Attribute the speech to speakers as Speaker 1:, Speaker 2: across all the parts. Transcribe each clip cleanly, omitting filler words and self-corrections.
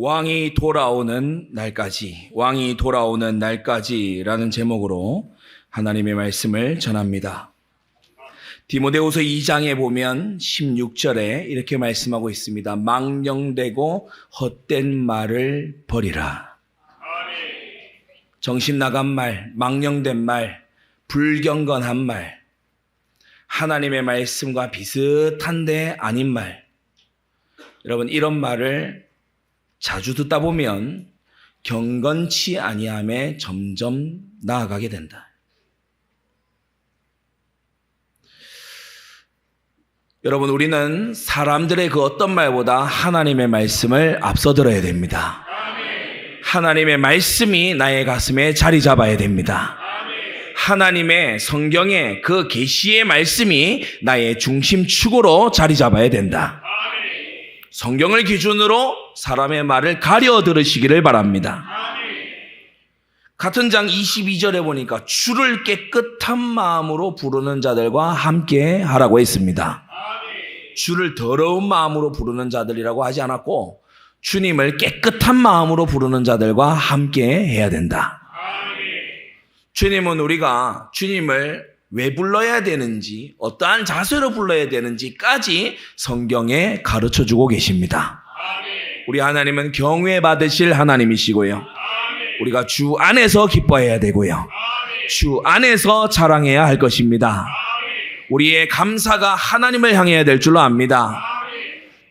Speaker 1: 왕이 돌아오는 날까지, 왕이 돌아오는 날까지라는 제목으로 하나님의 말씀을 전합니다. 디모데후서 2장에 보면 16절에 이렇게 말씀하고 있습니다. 망령되고 헛된 말을 버리라. 정신 나간 말, 망령된 말, 불경건한 말, 하나님의 말씀과 비슷한데 아닌 말. 여러분, 이런 말을 자주 듣다 보면 경건치 아니함에 점점 나아가게 된다. 여러분, 우리는 사람들의 그 어떤 말보다 하나님의 말씀을 앞서 들어야 됩니다. 하나님의 말씀이 나의 가슴에 자리 잡아야 됩니다. 하나님의 성경의 그 계시의 말씀이 나의 중심축으로 자리 잡아야 된다. 성경을 기준으로 사람의 말을 가려 들으시기를 바랍니다. 같은 장 22절에 보니까 주를 깨끗한 마음으로 부르는 자들과 함께 하라고 했습니다. 주를 더러운 마음으로 부르는 자들이라고 하지 않았고 주님을 깨끗한 마음으로 부르는 자들과 함께 해야 된다. 주님은 우리가 주님을 왜 불러야 되는지, 어떠한 자세로 불러야 되는지까지 성경에 가르쳐주고 계십니다. 우리 하나님은 경외 받으실 하나님이시고요. 우리가 주 안에서 기뻐해야 되고요. 주 안에서 자랑해야 할 것입니다. 우리의 감사가 하나님을 향해야 될 줄로 압니다.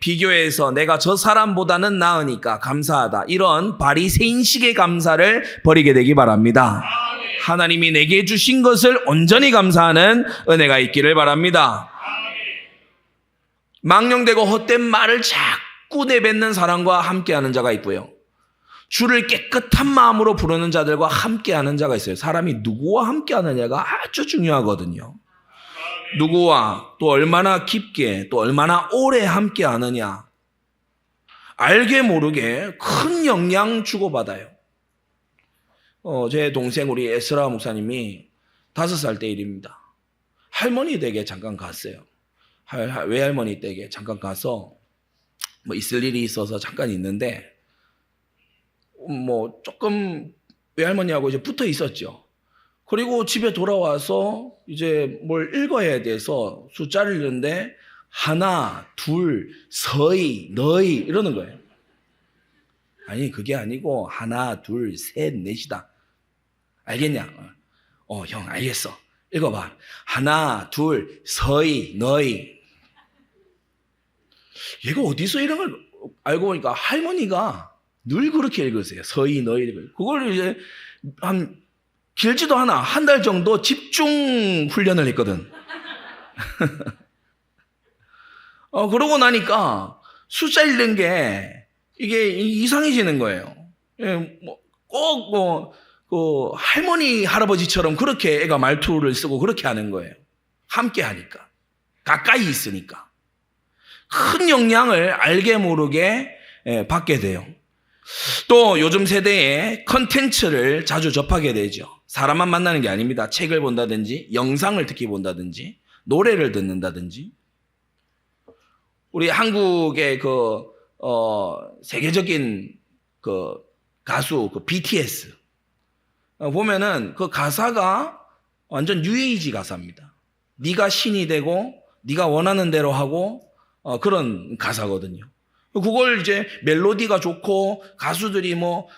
Speaker 1: 비교해서 내가 저 사람보다는 나으니까 감사하다, 이런 바리새인식의 감사를 버리게 되기 바랍니다. 하나님이 내게 주신 것을 온전히 감사하는 은혜가 있기를 바랍니다. 망령되고 헛된 말을 자꾸 내뱉는 사람과 함께하는 자가 있고요. 주를 깨끗한 마음으로 부르는 자들과 함께하는 자가 있어요. 사람이 누구와 함께하느냐가 아주 중요하거든요. 누구와 또 얼마나 깊게 또 얼마나 오래 함께하느냐, 알게 모르게 큰 영향 주고받아요. 제 동생 우리 에스라 목사님이 5살 때 일입니다. 할머니 댁에 잠깐 갔어요. 외할머니 댁에 잠깐 가서 뭐 있을 일이 있어서 잠깐 있는데 조금 외할머니하고 이제 붙어 있었죠. 그리고 집에 돌아와서 이제 뭘 읽어야 돼서 숫자를 읽는데 하나, 둘, 서희, 너희 이러는 거예요. 아니, 그게 아니고 하나, 둘, 셋, 넷이다. 알겠냐? 형 알겠어. 읽어봐. 하나, 둘, 서희, 너희. 얘가 어디서 이런 걸 알고 보니까 할머니가 늘 그렇게 읽으세요. 서희, 너희. 그걸 이제 길지도 않아. 한 달 정도 집중 훈련을 했거든. 그러고 나니까 숫자 읽는 게 이게 이상해지는 거예요. 할머니, 할아버지처럼 그렇게 애가 말투를 쓰고 그렇게 하는 거예요. 함께 하니까. 가까이 있으니까. 큰 영향을 알게 모르게 받게 돼요. 또 요즘 세대에 컨텐츠를 자주 접하게 되죠. 사람만 만나는 게 아닙니다. 책을 본다든지, 영상을 특히 본다든지, 노래를 듣는다든지. 우리 한국의 세계적인 가수, BTS. 보면은 그 가사가 완전 뉴에이지 가사입니다. 네가 신이 되고, 네가 원하는 대로 하고, 그런 가사거든요. 그걸 이제 멜로디가 좋고 가수들이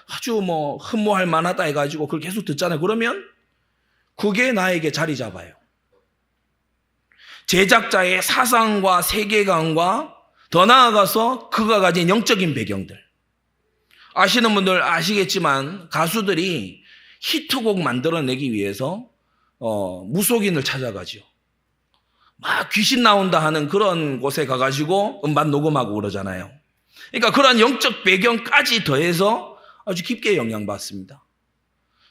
Speaker 1: 아주 흠모할 만하다 해가지고 그걸 계속 듣잖아요. 그러면 그게 나에게 자리 잡아요. 제작자의 사상과 세계관과 더 나아가서 그가 가진 영적인 배경들. 아시는 분들 아시겠지만 가수들이 히트곡 만들어내기 위해서 무속인을 찾아가죠. 막 귀신 나온다 하는 그런 곳에 가가지고 음반 녹음하고 그러잖아요. 그러니까 그런 영적 배경까지 더해서 아주 깊게 영향받습니다.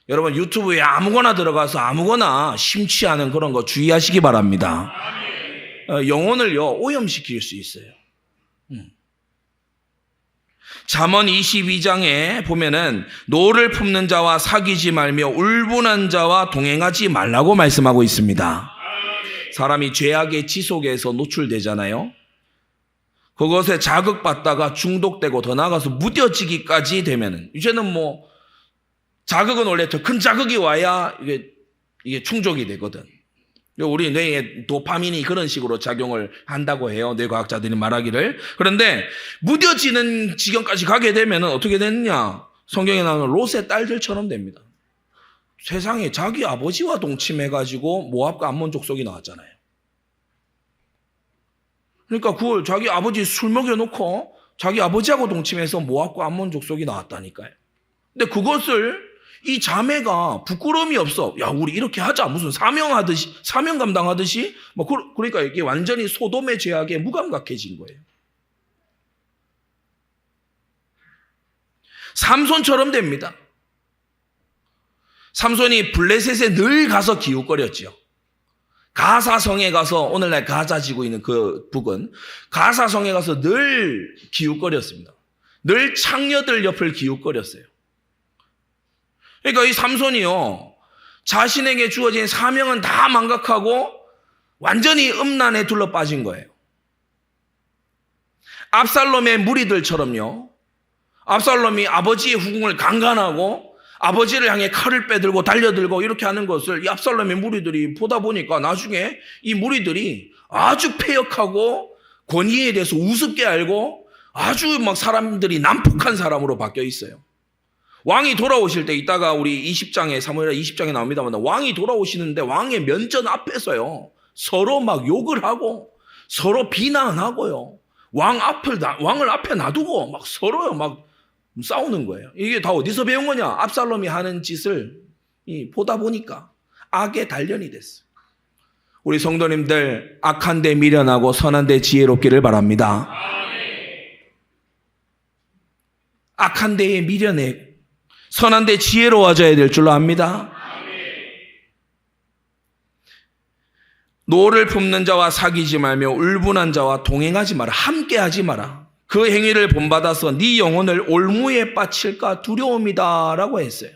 Speaker 1: 여러분, 유튜브에 아무거나 들어가서 아무거나 심취하는 그런 거 주의하시기 바랍니다. 영혼을요 오염시킬 수 있어요. 잠언 22장에 보면은 노를 품는 자와 사귀지 말며 울분한 자와 동행하지 말라고 말씀하고 있습니다. 사람이 죄악의 지속에서 노출되잖아요. 그것에 자극받다가 중독되고 더 나아가서 무뎌지기까지 되면은, 이제는 뭐 자극은 원래 더 큰 자극이 와야 이게 충족이 되거든. 우리 뇌에 도파민이 그런 식으로 작용을 한다고 해요. 뇌과학자들이 말하기를. 그런데 무뎌지는 지경까지 가게 되면 어떻게 되느냐? 성경에 나오는 롯의 딸들처럼 됩니다. 세상에 자기 아버지와 동침해가지고 모압과 암몬 족속이 나왔잖아요. 그러니까 그걸 자기 아버지 술 먹여놓고 자기 아버지하고 동침해서 모압과 암몬 족속이 나왔다니까요. 근데 그것을 이 자매가 부끄러움이 없어. 야, 우리 이렇게 하자. 무슨 사명 감당하듯이. 뭐, 그러니까 이게 완전히 소돔의 죄악에 무감각해진 거예요. 삼손처럼 됩니다. 삼손이 블레셋에 늘 가서 기웃거렸지요. 가사성에 가서, 오늘날 가자 지고 있는 그 북은 가사성에 가서 늘 기웃거렸습니다. 늘 창녀들 옆을 기웃거렸어요. 그러니까 이 삼손이요, 자신에게 주어진 사명은 다 망각하고 완전히 음란에 둘러 빠진 거예요. 압살롬의 무리들처럼요, 압살롬이 아버지의 후궁을 강간하고 아버지를 향해 칼을 빼들고 달려들고 이렇게 하는 것을 이 압살롬의 무리들이 보다 보니까 나중에 이 무리들이 아주 패역하고 권위에 대해서 우습게 알고 아주 막 사람들이 난폭한 사람으로 바뀌어 있어요. 왕이 돌아오실 때, 이따가 우리 20장에, 사무엘하 20장에 나옵니다만, 왕이 돌아오시는데 왕의 면전 앞에서요, 서로 막 욕을 하고 서로 비난하고요, 왕을 앞에 놔두고 막 서로요 막 싸우는 거예요. 이게 다 어디서 배운 거냐? 압살롬이 하는 짓을 보다 보니까 악의 단련이 됐어요. 우리 성도님들, 악한 데 미련하고 선한 데 지혜롭기를 바랍니다. 악한 데에 미련해 선한 데 지혜로워져야 될 줄로 압니다. 노를 품는 자와 사귀지 말며 울분한 자와 동행하지 마라. 함께하지 마라. 그 행위를 본받아서 네 영혼을 올무에 빠칠까 두려움이다 라고 했어요.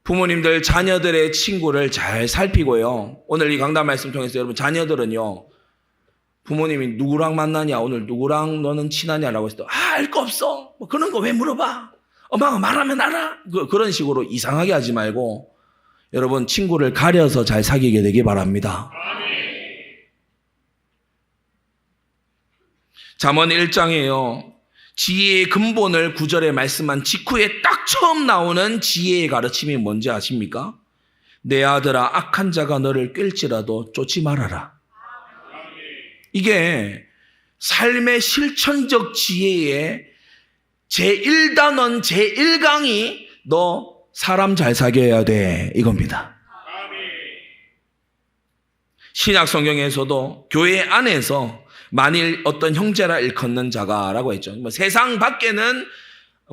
Speaker 1: 부모님들 자녀들의 친구를 잘 살피고요, 오늘 이 강단 말씀 통해서 여러분, 자녀들은요, 부모님이 누구랑 만나냐, 오늘 누구랑 너는 친하냐라고 했을 때 알 거 없어, 뭐 그런 거 왜 물어봐, 엄마가 말하면 알아, 그런 식으로 이상하게 하지 말고 여러분, 친구를 가려서 잘 사귀게 되기 바랍니다. 잠언 1장에요, 지혜의 근본을 9절에 말씀한 직후에 딱 처음 나오는 지혜의 가르침이 뭔지 아십니까? 내 아들아, 악한 자가 너를 꿰일지라도 쫓지 말아라. 이게 삶의 실천적 지혜의 제1단원, 제1강이 너 사람 잘 사귀어야 돼, 이겁니다. 신약 성경에서도 교회 안에서 만일 어떤 형제라 일컫는 자가라고 했죠. 세상 밖에는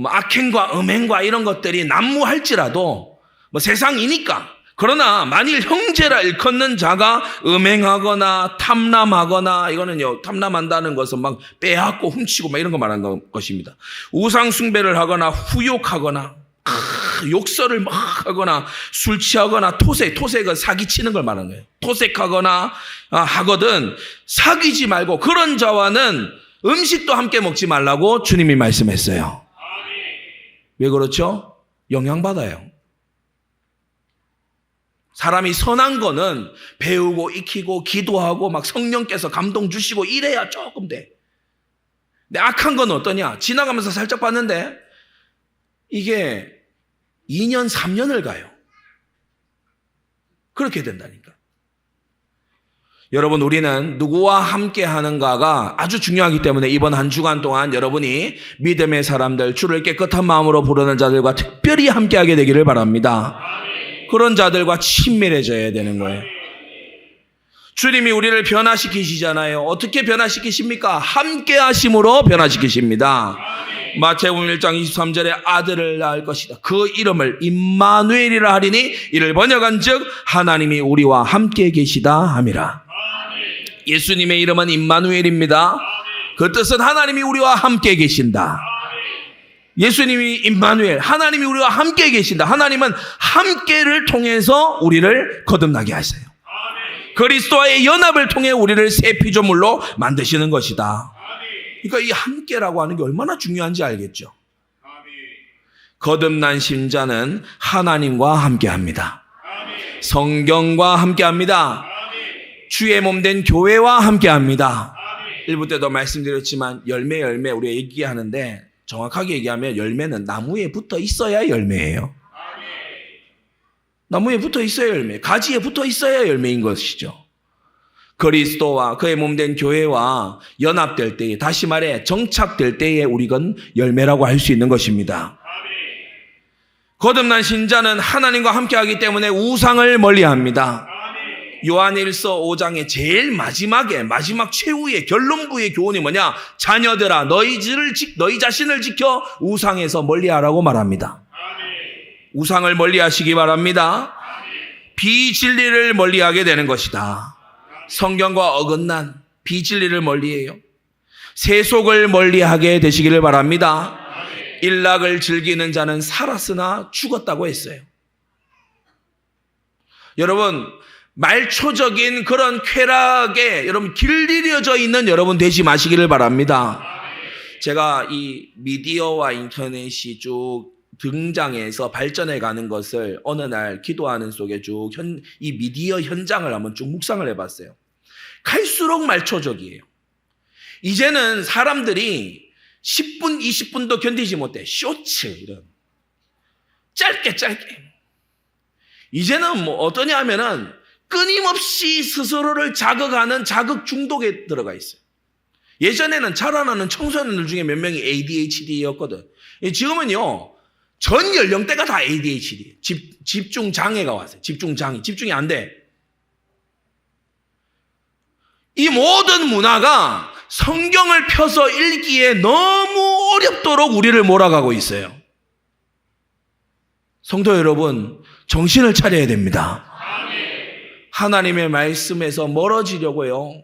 Speaker 1: 악행과 음행과 이런 것들이 난무할지라도 세상이니까, 그러나 만일 형제라 일컫는 자가 음행하거나 탐남하거나, 이거는요, 탐남한다는 것은 막 빼앗고 훔치고 막 이런 거 말하는 것입니다. 우상 숭배를 하거나 후욕하거나 욕설을 막 하거나 술 취하거나 토색은 사기치는 걸 말하는 거예요. 토색하거나 하거든 사귀지 말고, 그런 자와는 음식도 함께 먹지 말라고 주님이 말씀했어요. 왜 그렇죠? 영향받아요. 사람이 선한 거는 배우고 익히고 기도하고 막 성령께서 감동 주시고 이래야 조금 돼. 근데 악한 건 어떠냐? 지나가면서 살짝 봤는데 이게 2년, 3년을 가요. 그렇게 된다니까. 여러분, 우리는 누구와 함께 하는가가 아주 중요하기 때문에 이번 한 주간 동안 여러분이 믿음의 사람들, 주를 깨끗한 마음으로 부르는 자들과 특별히 함께하게 되기를 바랍니다. 그런 자들과 친밀해져야 되는 거예요. 주님이 우리를 변화시키시잖아요. 어떻게 변화시키십니까? 함께하심으로 변화시키십니다. 마태복음 1장 23절에 아들을 낳을 것이다. 그 이름을 임마누엘이라 하리니 이를 번역한즉 하나님이 우리와 함께 계시다 함이라. 예수님의 이름은 임마누엘입니다. 그 뜻은 하나님이 우리와 함께 계신다. 예수님이 임마누엘, 하나님이 우리와 함께 계신다. 하나님은 함께를 통해서 우리를 거듭나게 하세요. 그리스도와의 연합을 통해 우리를 새 피조물로 만드시는 것이다. 그러니까 이 함께라고 하는 게 얼마나 중요한지 알겠죠. 거듭난 신자는 하나님과 함께합니다. 성경과 함께합니다. 주의 몸된 교회와 함께합니다. 일부 때도 말씀드렸지만 열매 우리가 얘기하는데 정확하게 얘기하면 열매는 나무에 붙어 있어야 열매예요. 나무에 붙어 있어야 열매, 가지에 붙어 있어야 열매인 것이죠. 그리스도와 그의 몸된 교회와 연합될 때에, 다시 말해 정착될 때에 우리건 열매라고 할 수 있는 것입니다. 거듭난 신자는 하나님과 함께하기 때문에 우상을 멀리합니다. 요한일서 5장의 제일 마지막 최후의 결론부의 교훈이 뭐냐? 자녀들아 너희 자신을 지켜 우상에서 멀리하라고 말합니다. 우상을 멀리하시기 바랍니다. 비진리를 멀리하게 되는 것이다. 성경과 어긋난 비진리를 멀리해요. 세속을 멀리하게 되시기를 바랍니다. 일락을 즐기는 자는 살았으나 죽었다고 했어요. 여러분, 말초적인 그런 쾌락에 여러분 길들여져 있는 여러분 되지 마시기를 바랍니다. 제가 이 미디어와 인터넷이 쭉 등장해서 발전해 가는 것을 어느 날 기도하는 속에 쭉 이 미디어 현장을 한번 쭉 묵상을 해봤어요. 갈수록 말초적이에요. 이제는 사람들이 10분, 20분도 견디지 못해. 쇼츠 이런 짧게 이제는 뭐 어떠냐 하면은 끊임없이 스스로를 자극하는 자극 중독에 들어가 있어요. 예전에는 자라나는 청소년들 중에 몇 명이 ADHD였거든. 지금은요 전 연령대가 다 ADHD, 집중 장애가 왔어요. 집중이 안 돼. 이 모든 문화가 성경을 펴서 읽기에 너무 어렵도록 우리를 몰아가고 있어요. 성도 여러분, 정신을 차려야 됩니다. 하나님의 말씀에서 멀어지려고요.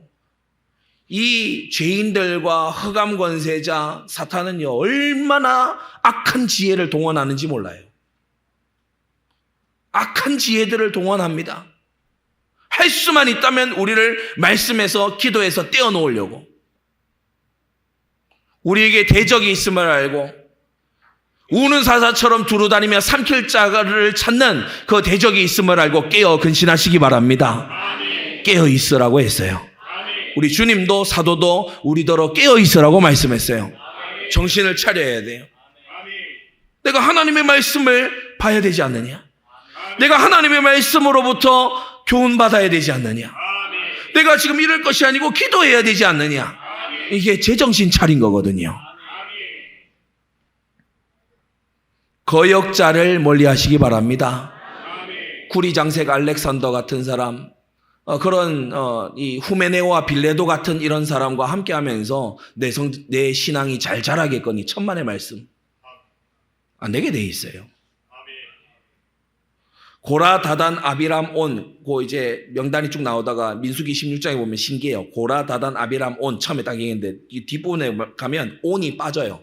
Speaker 1: 이 죄인들과 흑암 권세자 사탄은요 얼마나 악한 지혜를 동원하는지 몰라요. 악한 지혜들을 동원합니다. 할 수만 있다면 우리를 말씀에서 기도해서 떼어놓으려고. 우리에게 대적이 있음을 알고 우는 사자처럼 두루다니며 삼킬 자를 찾는 그 대적이 있음을 알고 깨어 근신하시기 바랍니다. 깨어 있으라고 했어요. 우리 주님도 사도도 우리더러 깨어 있으라고 말씀했어요. 정신을 차려야 돼요. 내가 하나님의 말씀을 봐야 되지 않느냐? 내가 하나님의 말씀으로부터 교훈받아야 되지 않느냐? 내가 지금 이럴 것이 아니고 기도해야 되지 않느냐? 이게 제정신 차린 거거든요. 거역자를 멀리하시기 바랍니다. 구리장색 알렉산더 같은 사람, 그런 이 후메네오와 빌레도 같은 이런 사람과 함께하면서 내 신앙이 잘 자라겠거니 천만의 말씀 안 되게 돼 있어요. 고라, 다단, 아비람, 온, 이제 명단이 쭉 나오다가 민수기 16장에 보면 신기해요. 고라, 다단, 아비람, 온 처음에 딱 얘기했는데 이 뒷부분에 가면 온이 빠져요.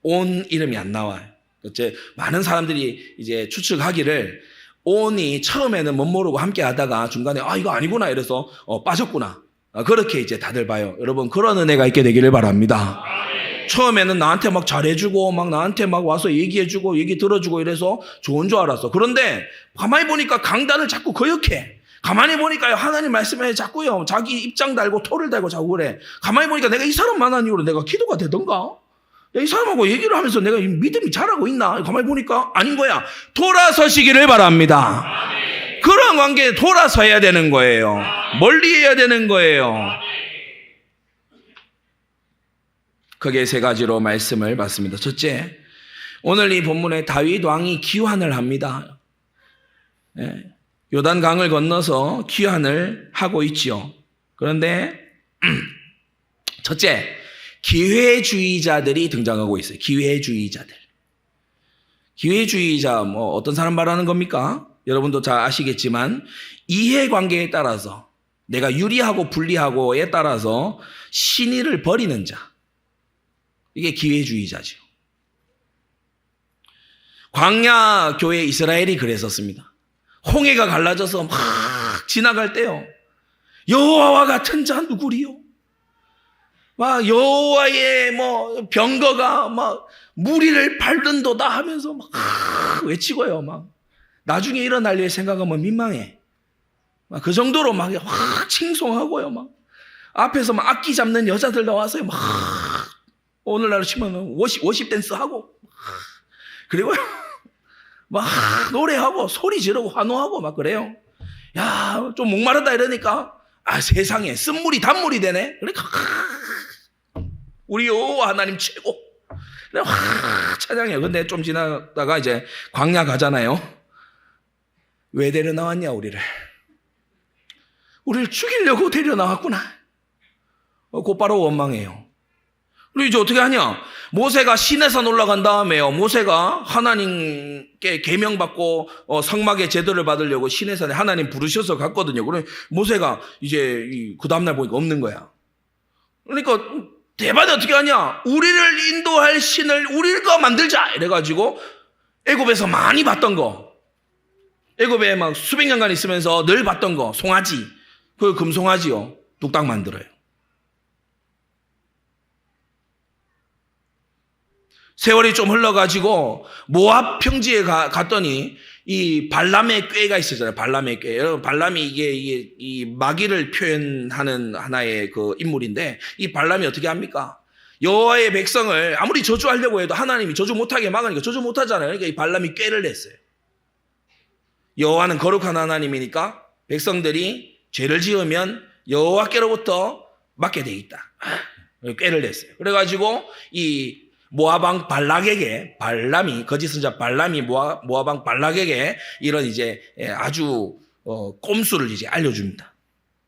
Speaker 1: 온 이름이 안 나와요. 많은 사람들이 이제 추측하기를 온이 처음에는 못 모르고 함께 하다가 중간에 이거 아니구나 이래서 빠졌구나. 그렇게 이제 다들 봐요. 여러분 그런 은혜가 있게 되기를 바랍니다. 처음에는 나한테 막 잘해주고 막 나한테 막 와서 얘기해주고 얘기 들어주고 이래서 좋은 줄 알았어. 그런데 가만히 보니까 강단을 자꾸 거역해. 가만히 보니까요 하나님 말씀에 자꾸요 자기 입장 달고 토를 달고 자꾸 그래. 가만히 보니까 내가 이 사람 만난 이후로 내가 기도가 되던가? 이 사람하고 얘기를 하면서 내가 믿음이 자라고 있나? 가만히 보니까 아닌 거야. 돌아서시기를 바랍니다. 그런 관계에 돌아서야 되는 거예요. 멀리해야 되는 거예요. 크게 세 가지로 말씀을 받습니다. 첫째, 오늘 이 본문에 다윗 왕이 기환을 합니다. 요단강을 건너서 기환을 하고 있지요. 그런데 첫째, 기회주의자들이 등장하고 있어요. 기회주의자들. 기회주의자 어떤 사람 말하는 겁니까? 여러분도 잘 아시겠지만 이해관계에 따라서 내가 유리하고 불리하고에 따라서 신의를 버리는 자. 이게 기회주의자죠. 광야 교회 이스라엘이 그랬었습니다. 홍해가 갈라져서 막 지나갈 때요. 여호와와 같은 자 누구리요? 막 여호와의 뭐 병거가 막 무리를 밟는도다 하면서 막 외치고요. 막 나중에 일어날 일 생각하면 민망해. 막 그 정도로 막 칭송하고요. 막 앞에서 막 악기 잡는 여자들 나와서요. 막 오늘날 치면 워십 댄스 하고 그리고 막 노래하고 소리 지르고 환호하고 막 그래요. 야, 좀 목마르다 이러니까 세상에 쓴물이 단물이 되네. 그러니까 우리 여호와 하나님 최고. 그래 찬양해요. 근데 좀 지나다가 이제 광야 가잖아요. 왜 데려나왔냐 우리를 죽이려고 데려나왔구나. 곧바로 원망해요. 그리고 이제 어떻게 하냐? 모세가 시내산 올라간 다음에요. 모세가 하나님께 계명받고 성막의 제도를 받으려고 시내산에 하나님 부르셔서 갔거든요. 그래 모세가 이제 그 다음날 보니까 없는 거야. 그러니까 대바대 어떻게 하냐? 우리를 인도할 신을 우리가 만들자 이래가지고 애굽에서 많이 봤던 거, 애굽에 막 수백 년간 있으면서 늘 봤던 거, 송아지, 그 금송아지요, 뚝딱 만들어요. 세월이 좀 흘러가지고 모압 평지에 갔더니 이 발람의 꾀가 있었잖아요. 발람의 꾀. 여러분, 발람이 이게 이 마귀를 표현하는 하나의 그 인물인데, 이 발람이 어떻게 합니까? 여호와의 백성을 아무리 저주하려고 해도 하나님이 저주 못하게 막으니까 저주 못하잖아요. 그러니까 이 발람이 꾀를 냈어요. 여호와는 거룩한 하나님이니까 백성들이 죄를 지으면 여호와께로부터 맞게 돼 있다. 꾀를 냈어요. 그래가지고 이 모압왕 발락에게, 발람이, 거짓 선자 발람이 모압왕 발락에게 이런 이제 아주 꼼수를 이제 알려줍니다.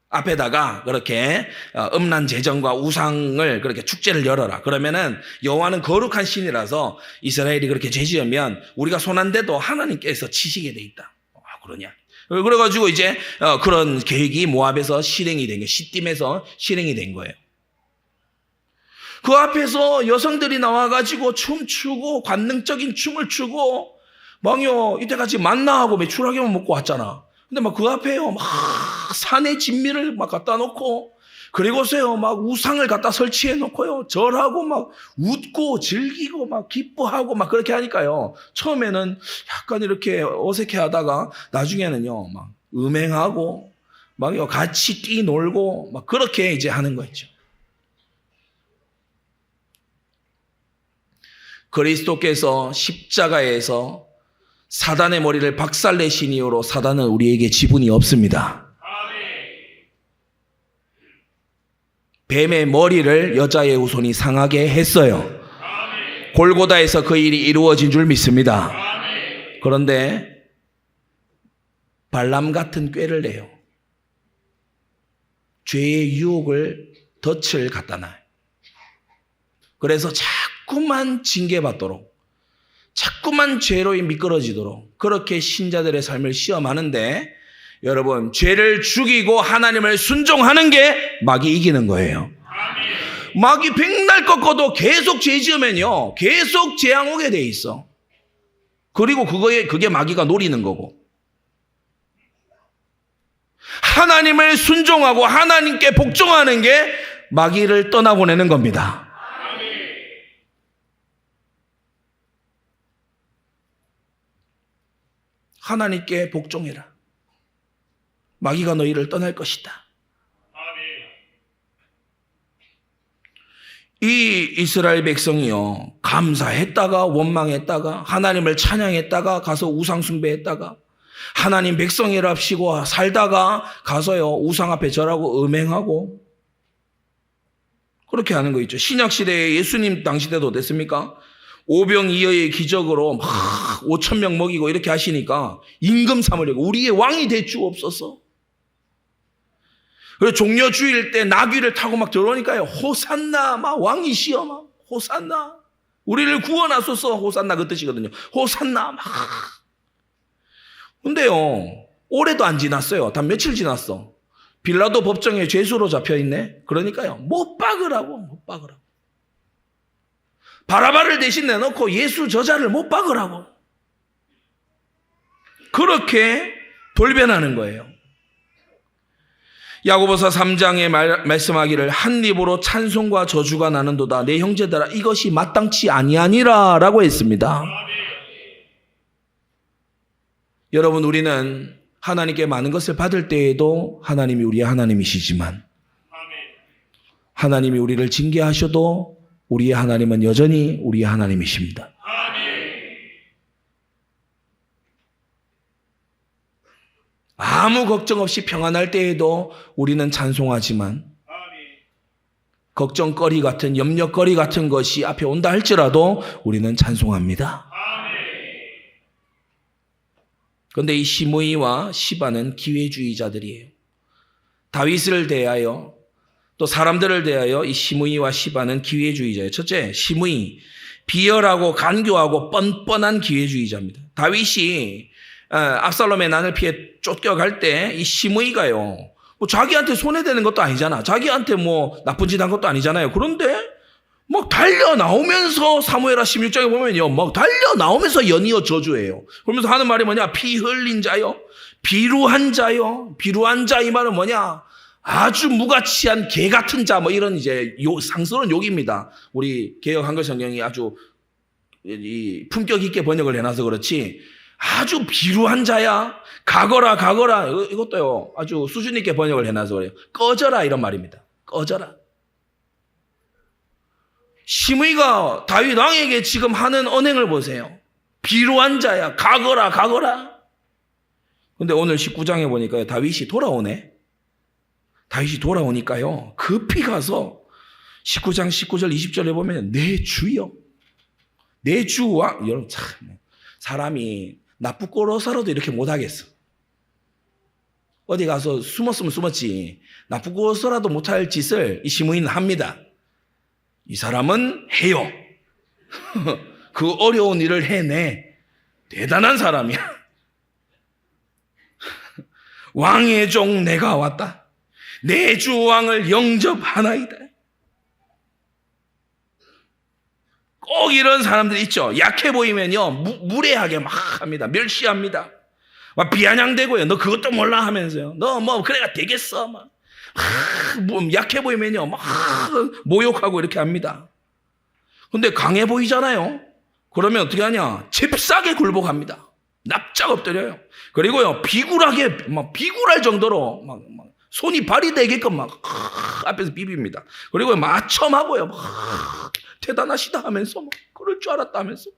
Speaker 1: 앞에다가 그렇게 음란 제정과 우상을 그렇게 축제를 열어라. 그러면은 여호와는 거룩한 신이라서 이스라엘이 그렇게 죄지으면 우리가 손안대도 하나님께서 치시게 돼 있다. 그러냐? 그래가지고 이제 그런 계획이 모압에서 실행이 된 거예요. 시딤에서 실행이 된 거예요. 그 앞에서 여성들이 나와가지고 춤추고 관능적인 춤을 추고 막요 이때까지 만나하고 메추라기만 먹고 왔잖아. 근데 막 그 앞에요 막 산의 진미를 막 갖다 놓고 그리고서요 막 우상을 갖다 설치해 놓고요 절하고 막 웃고 즐기고 막 기뻐하고 막 그렇게 하니까요 처음에는 약간 이렇게 어색해하다가 나중에는요 막 음행하고 막요 같이 뛰놀고 막 그렇게 이제 하는 거 있죠. 그리스도께서 십자가에서 사단의 머리를 박살내신 이후로 사단은 우리에게 지분이 없습니다. 뱀의 머리를 여자의 후손이 상하게 했어요. 골고다에서 그 일이 이루어진 줄 믿습니다. 그런데 발람 같은 꾀를 내요. 죄의 유혹을 덫을 갖다 놔요. 그래서 자꾸만 징계받도록, 자꾸만 죄로 미끄러지도록 그렇게 신자들의 삶을 시험하는데 여러분 죄를 죽이고 하나님을 순종하는 게 마귀 이기는 거예요. 마귀 백날 꺾어도 계속 죄 지으면요 계속 재앙 오게 돼 있어. 그리고 그게 마귀가 노리는 거고, 하나님을 순종하고 하나님께 복종하는 게 마귀를 떠나보내는 겁니다. 하나님께 복종해라. 마귀가 너희를 떠날 것이다. 이 이스라엘 백성이요 감사했다가 원망했다가 하나님을 찬양했다가 가서 우상 숭배했다가 하나님 백성이랍시고 살다가 가서요 우상 앞에 절하고 음행하고 그렇게 하는 거 있죠. 신약 시대에 예수님 당시대도 됐습니까? 오병이어의 기적으로 막 5,000명 먹이고 이렇게 하시니까 임금 삼으려고 우리의 왕이 될 주 없어서. 그래서 종려 주일 때 나귀를 타고 막 들어오니까요 호산나 막 왕이시여 막 호산나 우리를 구원하소서 호산나 그 뜻이거든요. 호산나 막. 근데요 올해도 안 지났어요. 단 며칠 지났어. 빌라도 법정에 죄수로 잡혀있네. 그러니까요 못 박으라고. 바라바를 대신 내놓고 예수 저자를 못 박으라고. 그렇게 돌변하는 거예요. 야고보서 3장에 말씀하기를 한 입으로 찬송과 저주가 나는도다. 내 형제들아 이것이 마땅치 아니하니라 라고 했습니다. 여러분, 우리는 하나님께 많은 것을 받을 때에도 하나님이 우리의 하나님이시지만 하나님이 우리를 징계하셔도 우리의 하나님은 여전히 우리의 하나님이십니다. 아무 걱정 없이 평안할 때에도 우리는 찬송하지만 걱정거리 같은 염려거리 같은 것이 앞에 온다 할지라도 우리는 찬송합니다. 그런데 이 시므이와 시바는 기회주의자들이에요. 다윗을 대하여 또 사람들을 대하여 이 시므이와 시바는 기회주의자예요. 첫째, 시므이 비열하고 간교하고 뻔뻔한 기회주의자입니다. 다윗이 압살롬의 난을 피해 쫓겨갈 때 이 시므이가요, 뭐 자기한테 손해되는 것도 아니잖아. 자기한테 뭐 나쁜 짓 한 것도 아니잖아요. 그런데 막 달려 나오면서 사무엘하 16장에 보면요, 막 달려 나오면서 연이어 저주해요. 그러면서 하는 말이 뭐냐? 피 흘린 자요, 비루한 자요. 비루한 자 이 말은 뭐냐? 아주 무가치한 개 같은 자, 뭐 이런 이제 상스러운 욕입니다. 우리 개역 한글 성경이 아주 이 품격 있게 번역을 해놔서 그렇지 아주 비루한 자야. 가거라 가거라. 이것도요 아주 수준 있게 번역을 해놔서 그래요. 꺼져라 이런 말입니다. 꺼져라. 시므이가 다윗 왕에게 지금 하는 언행을 보세요. 비루한 자야. 가거라 가거라. 근데 오늘 19장에 보니까요, 다윗이 돌아오네. 다윗이 돌아오니까요, 급히 가서 19장 19절 20절에 보면 내 주여, 내 주와, 여러분 참 사람이 나쁘고로서라도 이렇게 못하겠어. 어디 가서 숨었으면 숨었지 나쁘고서라도 못할 짓을 이 시므이는 합니다. 이 사람은 해요. 그 어려운 일을 해내. 대단한 사람이야. 왕의 종 내가 왔다. 내 주 왕을 영접하나이다. 꼭 이런 사람들 있죠. 약해 보이면요 무례하게 막 합니다. 멸시합니다. 막 비아냥대고요. 너 그것도 몰라 하면서요. 너 뭐 그래가 되겠어. 막 약해 보이면요 막 모욕하고 이렇게 합니다. 근데 강해 보이잖아요. 그러면 어떻게 하냐? 잽싸게 굴복합니다. 납작 엎드려요. 그리고요 비굴하게 막 비굴할 정도로 막 손이 발이 되게끔 막 앞에서 비빕니다. 그리고 마첨하고요 막 대단하시다 하면서 막 그럴 줄 알았다 하면서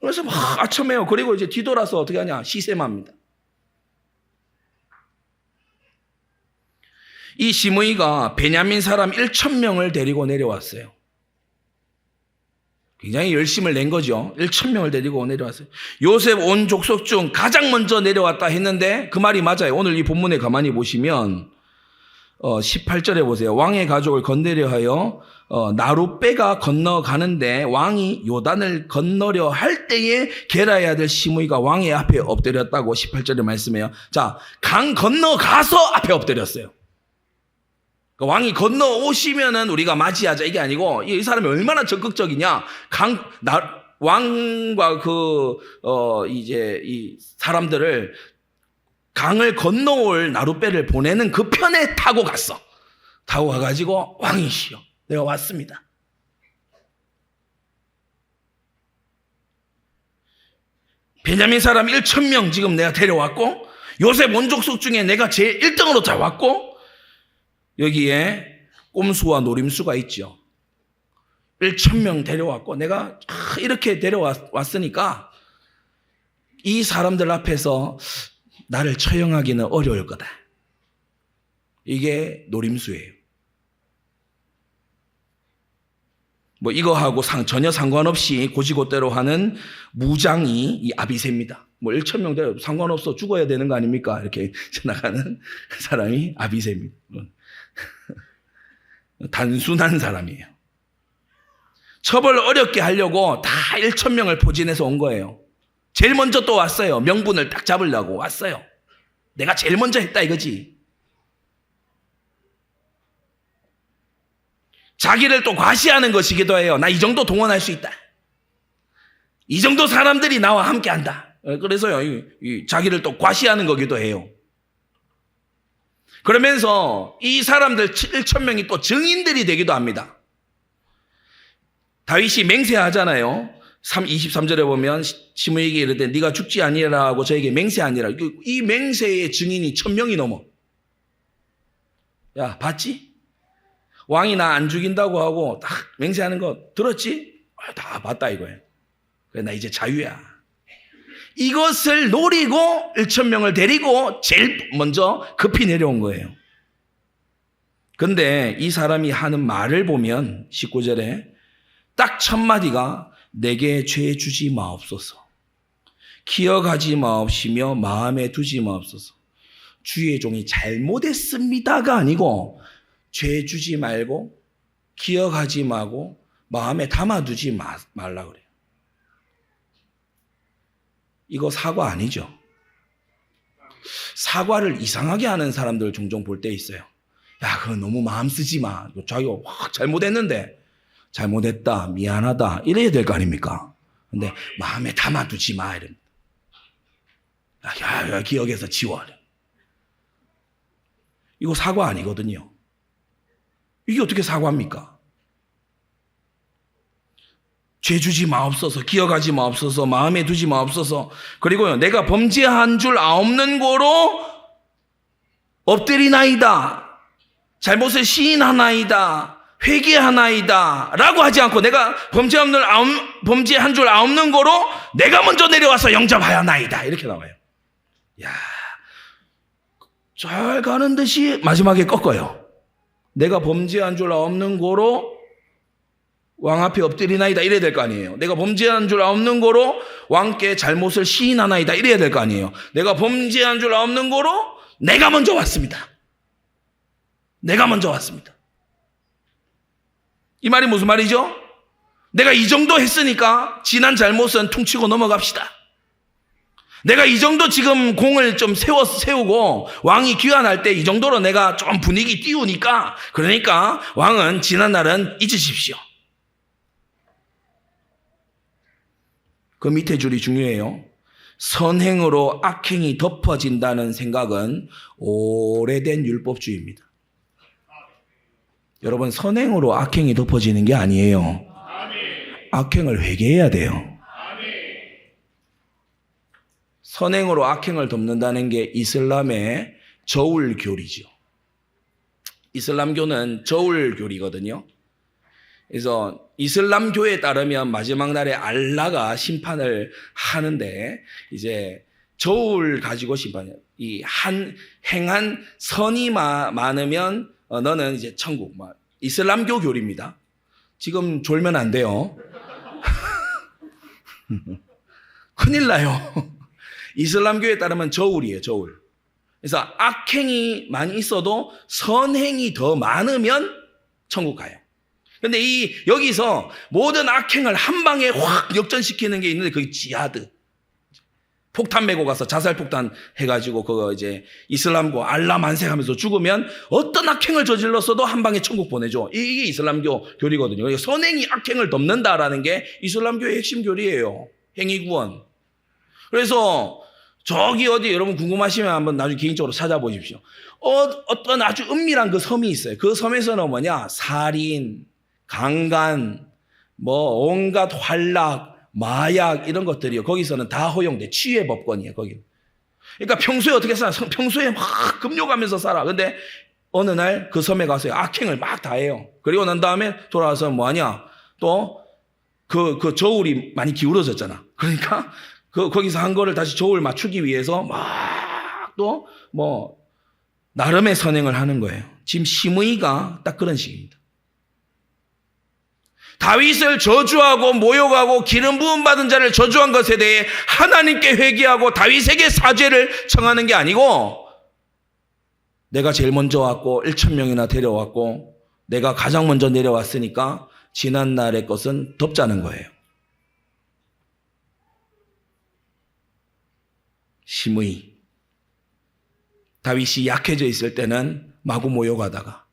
Speaker 1: 그래서 막 아첨해요. 그리고 이제 뒤돌아서 어떻게 하냐? 시샘합니다. 이 시므이가 베냐민 사람 1,000명을 데리고 내려왔어요. 굉장히 열심을 낸 거죠. 1,000명을 데리고 내려왔어요. 요셉 온 족속 중 가장 먼저 내려왔다 했는데 그 말이 맞아요. 오늘 이 본문에 가만히 보시면 18절에 보세요. 왕의 가족을 건네려 하여 나룻배가 건너가는데 왕이 요단을 건너려 할 때에 게라의 아들 시므이가 왕의 앞에 엎드렸다고 18절에 말씀해요. 자, 강 건너가서 앞에 엎드렸어요. 그러니까 왕이 건너오시면은 우리가 맞이하자 이게 아니고 이 사람이 얼마나 적극적이냐. 왕과 이제 이 사람들을 강을 건너올 나룻배를 보내는 그 편에 타고 갔어. 타고 가가지고 왕이시여 내가 왔습니다. 베냐민 사람 1,000명 지금 내가 데려왔고 요셉 원족속 중에 내가 제일 1등으로 잡았고 여기에 꼼수와 노림수가 있죠. 1,000명 데려왔고 내가 이렇게 데려왔으니까 이 사람들 앞에서 나를 처형하기는 어려울 거다. 이게 노림수예요. 뭐 이거하고 전혀 상관없이 고지고대로 하는 무장이 이 아비새입니다. 뭐 1,000명 데려 상관없어 죽어야 되는 거 아닙니까? 이렇게 나가는 사람이 아비새입니다. 단순한 사람이에요. 처벌을 어렵게 하려고 다 1,000명을 포진해서 온 거예요. 제일 먼저 또 왔어요. 명분을 딱 잡으려고 왔어요. 내가 제일 먼저 했다 이거지. 자기를 또 과시하는 것이기도 해요. 나 이 정도 동원할 수 있다. 이 정도 사람들이 나와 함께 한다. 그래서요, 자기를 또 과시하는 거기도 해요. 그러면서 이 사람들 7,000명이 또 증인들이 되기도 합니다. 다윗이 맹세하잖아요. 23절에 보면 시므이에게 이르되 네가 죽지 아니하라 하고 저에게 맹세하니라. 이 맹세의 증인이 1,000명이 넘어. 야, 봤지? 왕이 나 안 죽인다고 하고 딱 맹세하는 거 들었지? 다 봤다 이거예요. 그래, 나 이제 자유야. 이것을 노리고 1,000명을 데리고 제일 먼저 급히 내려온 거예요. 근데 이 사람이 하는 말을 보면 19절에 딱 첫 마디가 내게 죄 주지 마옵소서. 기억하지 마옵시며 마음에 두지 마옵소서. 주의 종이 잘못했습니다가 아니고 죄 주지 말고 기억하지 말고 마음에 담아두지 말라 그래요. 이거 사과 아니죠? 사과를 이상하게 하는 사람들 종종 볼 때 있어요. 야, 그거 너무 마음 쓰지 마. 자기가 확 잘못했는데 잘못했다, 미안하다 이래야 될 거 아닙니까? 근데 마음에 담아두지 마 이런. 야, 기억해서 지워. 이거 사과 아니거든요. 이게 어떻게 사과입니까? 죄 주지 마옵소서, 기억하지 마옵소서, 마음에 두지 마옵소서. 그리고요, 내가 범죄한 줄 아옵는 거로 엎드리나이다, 잘못을 시인하나이다, 회개하나이다 라고 하지 않고 내가 범죄한 줄 아옵는 거로 내가 먼저 내려와서 영접하였나이다 이렇게 나와요. 야, 잘 가는 듯이 마지막에 꺾어요. 내가 범죄한 줄 아옵는 거로 왕 앞에 엎드리나이다 이래야 될 거 아니에요. 내가 범죄한 줄 아옵는 거로 왕께 잘못을 시인하나이다 이래야 될 거 아니에요. 내가 범죄한 줄 아옵는 거로 내가 먼저 왔습니다. 내가 먼저 왔습니다. 이 말이 무슨 말이죠? 내가 이 정도 했으니까 지난 잘못은 퉁치고 넘어갑시다. 내가 이 정도 지금 공을 좀 세우고 왕이 귀환할 때 이 정도로 내가 좀 분위기 띄우니까, 그러니까 왕은 지난 날은 잊으십시오. 그 밑에 줄이 중요해요. 선행으로 악행이 덮어진다는 생각은 오래된 율법주의입니다. 여러분, 선행으로 악행이 덮어지는 게 아니에요. 악행을 회개해야 돼요. 선행으로 악행을 덮는다는 게 이슬람의 저울교리죠. 이슬람교는 저울교리거든요. 그래서 이슬람교에 따르면 마지막 날에 알라가 심판을 하는데, 이제 저울 가지고 심판해요. 이 행한 선이 많으면 너는 이제 천국. 이슬람교 교리입니다. 지금 졸면 안 돼요. 큰일 나요. 이슬람교에 따르면 저울이에요, 저울. 그래서 악행이 많이 있어도 선행이 더 많으면 천국 가요. 근데 여기서 모든 악행을 한 방에 확 역전시키는 게 있는데, 그게 지하드. 폭탄 메고 가서 자살폭탄 해가지고 그거 이제 이슬람고 알라 만세하면서 죽으면 어떤 악행을 저질렀어도 한 방에 천국 보내줘. 이게 이슬람교 교리거든요. 그러니까 선행이 악행을 덮는다라는 게 이슬람교의 핵심 교리예요. 행위구원. 그래서 저기 어디 여러분 궁금하시면 한번 나중에 개인적으로 찾아보십시오. 어떤 아주 은밀한 그 섬이 있어요. 그 섬에서는 뭐냐? 살인, 강간, 온갖 활락, 마약 이런 것들이요. 거기서는 다 허용돼. 치유의 법권이에요. 거기. 그러니까 평소에 어떻게 살아? 평소에 막 금욕하면서 살아. 근데 어느 날 그 섬에 가서 악행을 막 다 해요. 그리고 난 다음에 돌아와서 뭐하냐? 또 그 저울이 많이 기울어졌잖아. 그러니까 거기서 한 거를 다시 저울 맞추기 위해서 막 또 나름의 선행을 하는 거예요. 지금 시므이가 딱 그런 식입니다. 다윗을 저주하고 모욕하고 기름 부음 받은 자를 저주한 것에 대해 하나님께 회개하고 다윗에게 사죄를 청하는 게 아니고, 내가 제일 먼저 왔고 1,000명이나 데려왔고 내가 가장 먼저 내려왔으니까 지난 날의 것은 덮자는 거예요. 시므이. 다윗이 약해져 있을 때는 마구 모욕하다가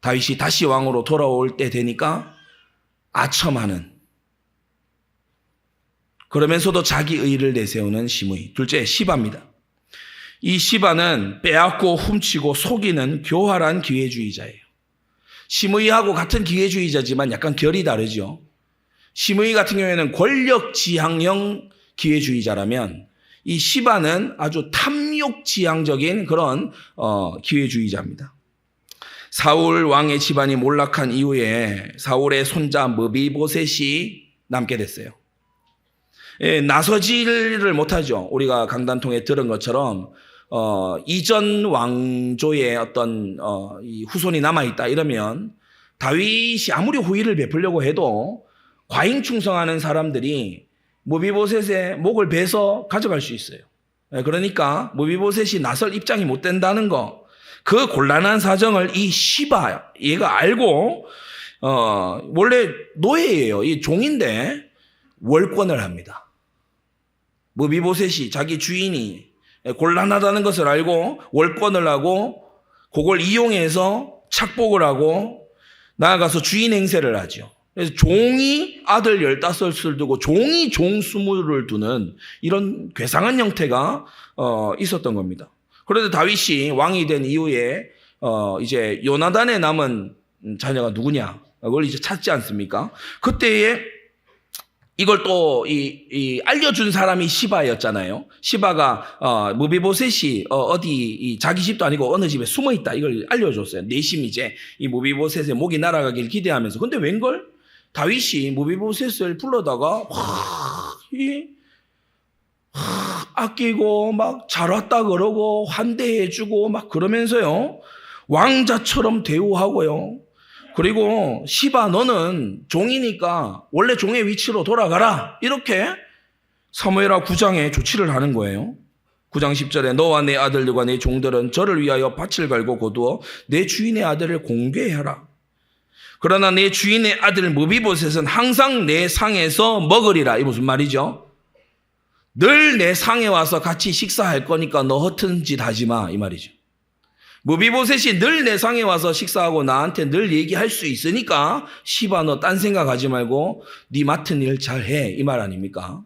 Speaker 1: 다윗이 다시 왕으로 돌아올 때 되니까 아첨하는, 그러면서도 자기 의를 내세우는 시므이. 둘째, 시바입니다. 이 시바는 빼앗고 훔치고 속이는 교활한 기회주의자예요. 시므이하고 같은 기회주의자지만 약간 결이 다르죠. 시므이 같은 경우에는 권력지향형 기회주의자라면 이 시바는 아주 탐욕지향적인 그런 기회주의자입니다. 사울 왕의 집안이 몰락한 이후에 사울의 손자 무비보셋이 남게 됐어요. 나서지를 못하죠. 우리가 강단통에 들은 것처럼 이전 왕조의 어떤 이 후손이 남아있다 이러면 다윗이 아무리 호의를 베풀려고 해도 과잉충성하는 사람들이 무비보셋의 목을 베서 가져갈 수 있어요. 그러니까 무비보셋이 나설 입장이 못 된다는 거, 그 곤란한 사정을 이 시바 얘가 알고 원래 노예예요. 이 종인데 월권을 합니다. 무비보셋이 자기 주인이 곤란하다는 것을 알고 월권을 하고 그걸 이용해서 착복을 하고 나아가서 주인 행세를 하죠. 그래서 종이 아들 15을 두고 종이 종 20을 두는 이런 괴상한 형태가 있었던 겁니다. 그런데 다윗이 왕이 된 이후에 이제 요나단의 남은 자녀가 누구냐 그걸 이제 찾지 않습니까? 그때에 이걸 또 알려준 사람이 시바였잖아요. 시바가 무비보셋이 어디 자기 집도 아니고 어느 집에 숨어 있다 이걸 알려줬어요. 내심 이제 이 무비보셋의 목이 날아가길 기대하면서. 근데 웬걸 다윗이 무비보셋을 불러다가 아끼고 막 잘 왔다 그러고 환대해주고 막 그러면서요 왕자처럼 대우하고요. 그리고 시바 너는 종이니까 원래 종의 위치로 돌아가라 이렇게 사무엘하 9장에 조치를 하는 거예요. 9장 10절에 너와 내 아들들과 내 종들은 저를 위하여 밭을 갈고 거두어 내 주인의 아들을 공개하라. 그러나 내 주인의 아들 무비보셋은 항상 내 상에서 먹으리라. 이 무슨 말이죠? 늘 내 상에 와서 같이 식사할 거니까 너 허튼 짓 하지 마 이 말이죠. 무비보셋이 늘 내 상에 와서 식사하고 나한테 늘 얘기할 수 있으니까 시바 너 딴 생각하지 말고 네 맡은 일 잘해 이 말 아닙니까?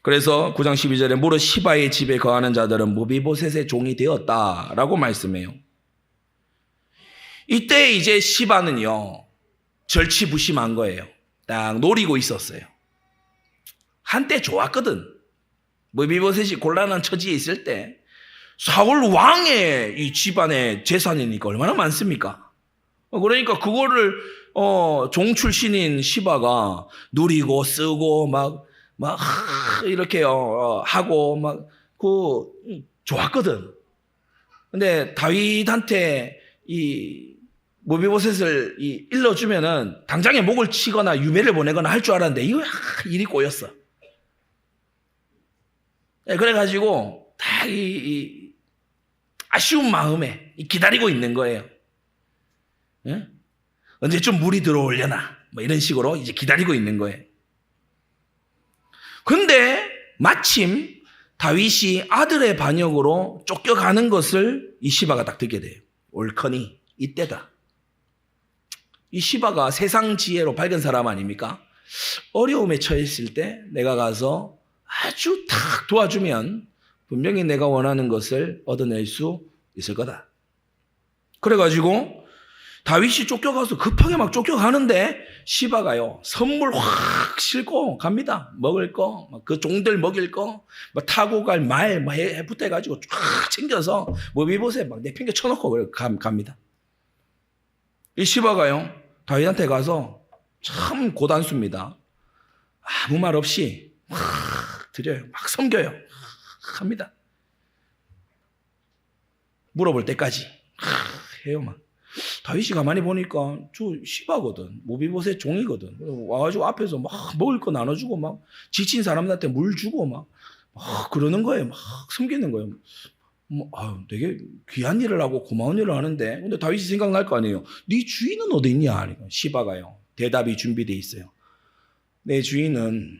Speaker 1: 그래서 9장 12절에 무릇 시바의 집에 거하는 자들은 무비보셋의 종이 되었다라고 말씀해요. 이때 이제 시바는요 절치부심한 거예요. 딱 노리고 있었어요. 한때 좋았거든. 무비보셋이 곤란한 처지에 있을 때 사울 왕의 이 집안의 재산이니까 얼마나 많습니까? 그러니까 그거를 종 출신인 시바가 누리고 쓰고 막 이렇게 하고 막 좋았거든. 근데 다윗한테 이 무비보셋을 일러주면은 당장에 목을 치거나 유배를 보내거나 할 줄 알았는데 이거 일이 꼬였어. 그래가지고 다 아쉬운 마음에 기다리고 있는 거예요. 예? 언제쯤 물이 들어오려나 뭐 이런 식으로 이제 기다리고 있는 거예요. 근데 마침 다윗이 아들의 반역으로 쫓겨가는 것을 이 시바가 딱 듣게 돼요. 옳거니 이때다. 이 시바가 세상 지혜로 밝은 사람 아닙니까? 어려움에 처했을 때 내가 가서 아주 탁 도와주면 분명히 내가 원하는 것을 얻어낼 수 있을 거다. 그래가지고 다윗이 쫓겨가서 급하게 막 쫓겨가는데 시바가요 선물 확 싣고 갑니다. 먹을 거, 그 종들 먹일 거, 타고 갈 말 붙어가지고 쫙 챙겨서 무비보셋 막 내팽겨 쳐놓고 갑니다. 이 시바가요 다윗한테 가서 참 고단수입니다. 아무 말 없이 막 드려요. 막 섬겨요. 합니다. 물어볼 때까지 해요. 막 다윗이 가만히 보니까 저 시바거든. 무비보셋 종이거든. 와가지고 앞에서 막 먹을 거 나눠주고 막 지친 사람들한테 물 주고 막 그러는 거예요. 막 섬기는 거예요. 되게 귀한 일을 하고 고마운 일을 하는데 근데 다윗이 생각날 거 아니에요. 네 주인은 어디 있냐? 시바가요. 대답이 준비되어 있어요. 내 주인은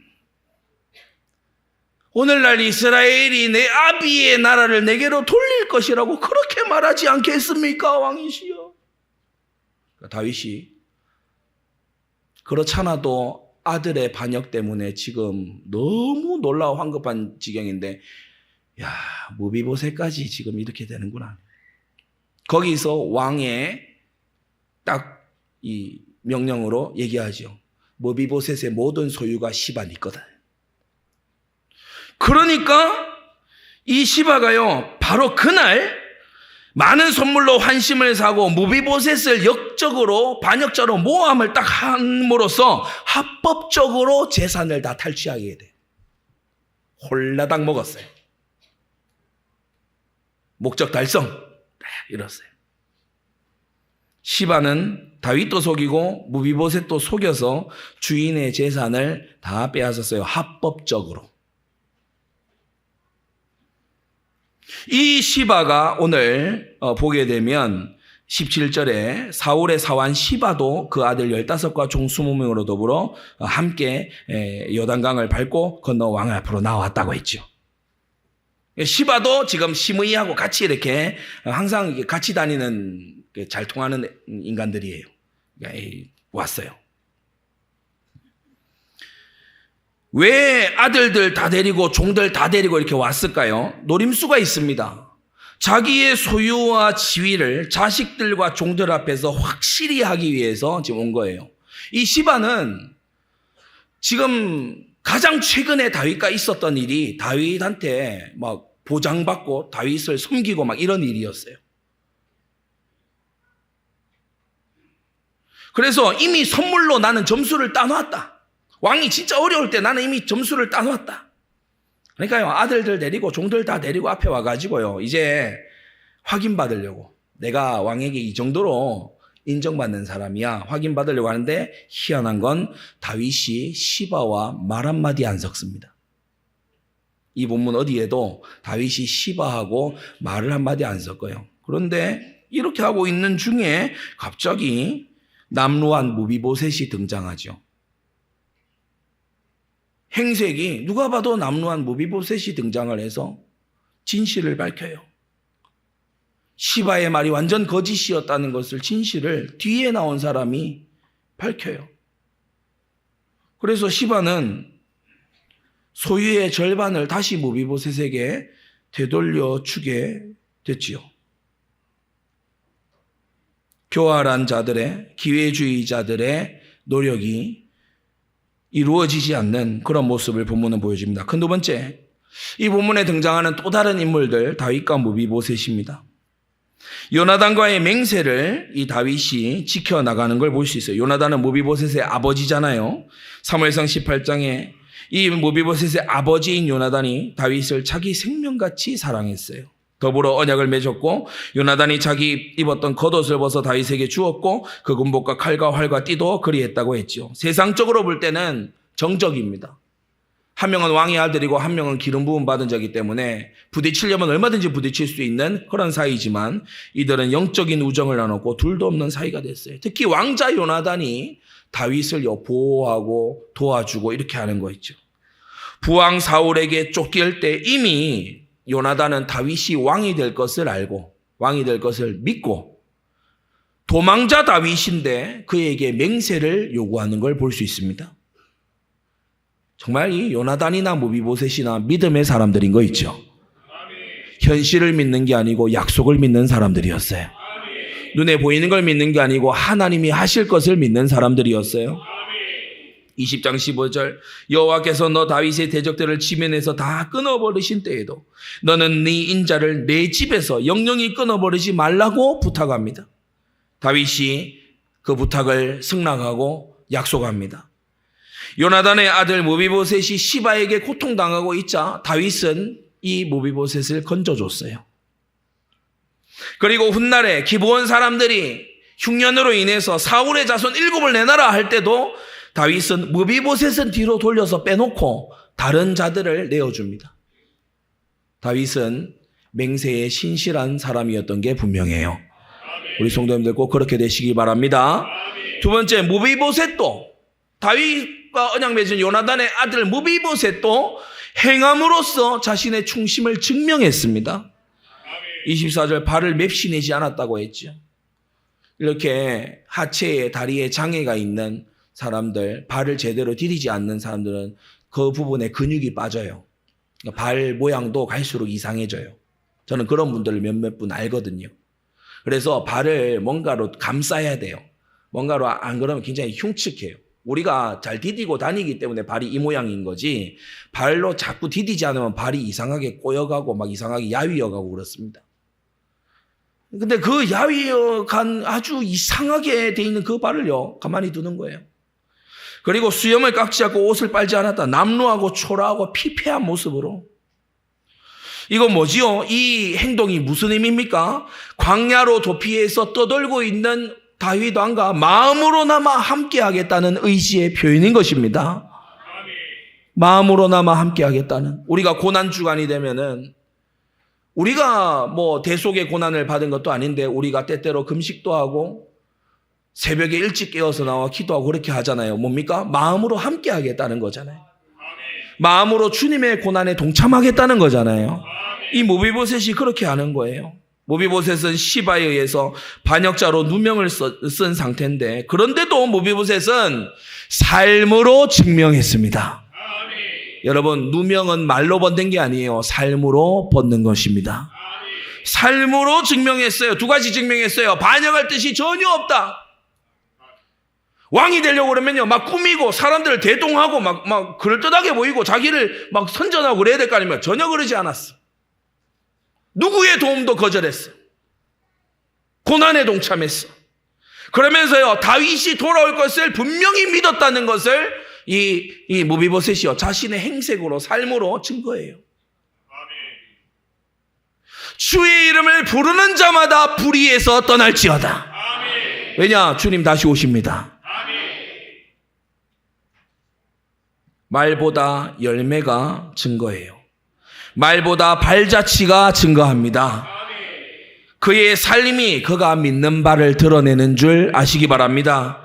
Speaker 1: 오늘날 이스라엘이 내 아비의 나라를 내게로 돌릴 것이라고 그렇게 말하지 않겠습니까? 왕이시여. 다윗이 그렇잖아도 아들의 반역 때문에 지금 너무 놀라워 황급한 지경인데 야, 무비보셋까지 지금 이렇게 되는구나. 거기서 왕의 딱 이 명령으로 얘기하죠. 무비보셋의 모든 소유가 시바 네 거다. 그러니까 이 시바가요, 바로 그날 많은 선물로 환심을 사고 무비보셋을 역적으로 반역자로 모함을 딱 함으로써 합법적으로 재산을 다 탈취하게 돼. 홀라당 먹었어요. 목적 달성. 이랬어요. 시바는 다윗도 속이고 무비보셋도 속여서 주인의 재산을 다 빼앗았어요. 합법적으로. 이 시바가 오늘 보게 되면 17절에 사울의 사환 시바도 그 아들 15과 종 20명으로 더불어 함께 요단강을 밟고 건너 왕 앞으로 나왔다고 했죠. 시바도 지금 시므이하고 같이 이렇게 항상 같이 다니는 잘 통하는 인간들이에요. 왔어요. 왜 아들들 다 데리고 종들 다 데리고 이렇게 왔을까요? 노림수가 있습니다. 자기의 소유와 지위를 자식들과 종들 앞에서 확실히 하기 위해서 지금 온 거예요. 이 시바는 지금 가장 최근에 다윗과 있었던 일이 다윗한테 막 보장받고 다윗을 섬기고 막 이런 일이었어요. 그래서 이미 선물로 나는 점수를 따놓았다. 왕이 진짜 어려울 때 나는 이미 점수를 따놓았다. 그러니까요, 아들들 데리고 종들 다 데리고 앞에 와가지고요, 이제 확인받으려고, 내가 왕에게 이 정도로 인정받는 사람이야 확인받으려고 하는데, 희한한 건 다윗이 시바와 말 한마디 안 섞습니다. 이 본문 어디에도 다윗이 시바하고 말을 한마디 안 섞어요. 그런데 이렇게 하고 있는 중에 갑자기 남루한 무비보셋이 등장하죠. 행색이 누가 봐도 남루한 무비보셋이 등장을 해서 진실을 밝혀요. 시바의 말이 완전 거짓이었다는 것을, 진실을 뒤에 나온 사람이 밝혀요. 그래서 시바는 소유의 절반을 다시 무비보셋에게 되돌려 주게 됐지요. 교활한 자들의, 기회주의자들의 노력이 이루어지지 않는 그런 모습을 본문은 보여줍니다. 큰 두 번째, 이 본문에 등장하는 또 다른 인물들, 다윗과 무비보셋입니다. 요나단과의 맹세를 이 다윗이 지켜나가는 걸 볼 수 있어요. 요나단은 무비보셋의 아버지잖아요. 사무엘상 18장에 이 무비보셋의 아버지인 요나단이 다윗을 자기 생명같이 사랑했어요. 더불어 언약을 맺었고, 요나단이 자기 입었던 겉옷을 벗어 다윗에게 주었고, 그 군복과 칼과 활과 띠도 그리했다고 했죠. 세상적으로 볼 때는 정적입니다. 한 명은 왕의 아들이고 한 명은 기름 부음 받은 자이기 때문에 부딪히려면 얼마든지 부딪힐 수 있는 그런 사이지만, 이들은 영적인 우정을 나눴고 둘도 없는 사이가 됐어요. 특히 왕자 요나단이 다윗을 보호하고 도와주고 이렇게 하는 거 있죠. 부왕 사울에게 쫓길 때 이미 요나단은 다윗이 왕이 될 것을 알고, 왕이 될 것을 믿고, 도망자 다윗인데 그에게 맹세를 요구하는 걸 볼 수 있습니다. 정말 이 요나단이나 무비보셋이나 믿음의 사람들인 거 있죠. 현실을 믿는 게 아니고 약속을 믿는 사람들이었어요. 눈에 보이는 걸 믿는 게 아니고 하나님이 하실 것을 믿는 사람들이었어요. 20장 15절, 여호와께서 너 다윗의 대적들을 지면에서 다 끊어버리신 때에도 너는 네 인자를 내 집에서 영영히 끊어버리지 말라고 부탁합니다. 다윗이 그 부탁을 승낙하고 약속합니다. 요나단의 아들 무비보셋이 시바에게 고통당하고 있자 다윗은 이 무비보셋을 건져줬어요. 그리고 훗날에 기브온 사람들이 흉년으로 인해서 사울의 자손 7을 내놔라 할 때도 다윗은 무비보셋은 뒤로 돌려서 빼놓고 다른 자들을 내어줍니다. 다윗은 맹세에 신실한 사람이었던 게 분명해요. 우리 성도님들 꼭 그렇게 되시기 바랍니다. 두 번째, 무비보셋도, 다윗과 언약 맺은 요나단의 아들 무비보셋도 행함으로써 자신의 충심을 증명했습니다. 24절, 발을 맵시내지 않았다고 했죠. 이렇게 하체에, 다리에 장애가 있는 사람들, 발을 제대로 디디지 않는 사람들은 그 부분에 근육이 빠져요. 발 모양도 갈수록 이상해져요. 저는 그런 분들을 몇몇 분 알거든요. 그래서 발을 뭔가로 감싸야 돼요. 뭔가로 안 그러면 굉장히 흉측해요. 우리가 잘 디디고 다니기 때문에 발이 이 모양인 거지, 발로 자꾸 디디지 않으면 발이 이상하게 꼬여가고 막 이상하게 야위어가고 그렇습니다. 근데 그 야위어간 아주 이상하게 돼 있는 그 발을요, 가만히 두는 거예요. 그리고 수염을 깎지 않고 옷을 빨지 않았다. 남루하고 초라하고 피폐한 모습으로. 이건 뭐지요? 이 행동이 무슨 의미입니까? 광야로 도피해서 떠돌고 있는 다윗 왕과 마음으로나마 함께하겠다는 의지의 표현인 것입니다. 마음으로나마 함께하겠다는. 우리가 고난주간이 되면은 우리가 뭐 대속의 고난을 받은 것도 아닌데 우리가 때때로 금식도 하고 새벽에 일찍 깨어서 나와 기도하고 그렇게 하잖아요. 뭡니까? 마음으로 함께하겠다는 거잖아요. 마음으로 주님의 고난에 동참하겠다는 거잖아요. 이 모비보셋이 그렇게 하는 거예요. 모비보셋은 시바에 의해서 반역자로 누명을 쓴 상태인데, 그런데도 모비보셋은 삶으로 증명했습니다. 여러분, 누명은 말로 번든 게 아니에요. 삶으로 벗는 것입니다. 삶으로 증명했어요. 두 가지 증명했어요. 반역할 뜻이 전혀 없다. 왕이 되려고 그러면요, 막 꾸미고 사람들을 대동하고 막 그럴듯하게 보이고 자기를 막 선전하고 그래야 될 거 아닙니까? 전혀 그러지 않았어. 누구의 도움도 거절했어. 고난에 동참했어. 그러면서요, 다윗이 돌아올 것을 분명히 믿었다는 것을 이 모비보셋이요, 자신의 행색으로, 삶으로 증거해요. 주의 이름을 부르는 자마다 불의에서 떠날지어다. 왜냐? 주님 다시 오십니다. 말보다 열매가 증거해요. 말보다 발자취가 증거합니다. 그의 삶이 그가 믿는 바를 드러내는 줄 아시기 바랍니다.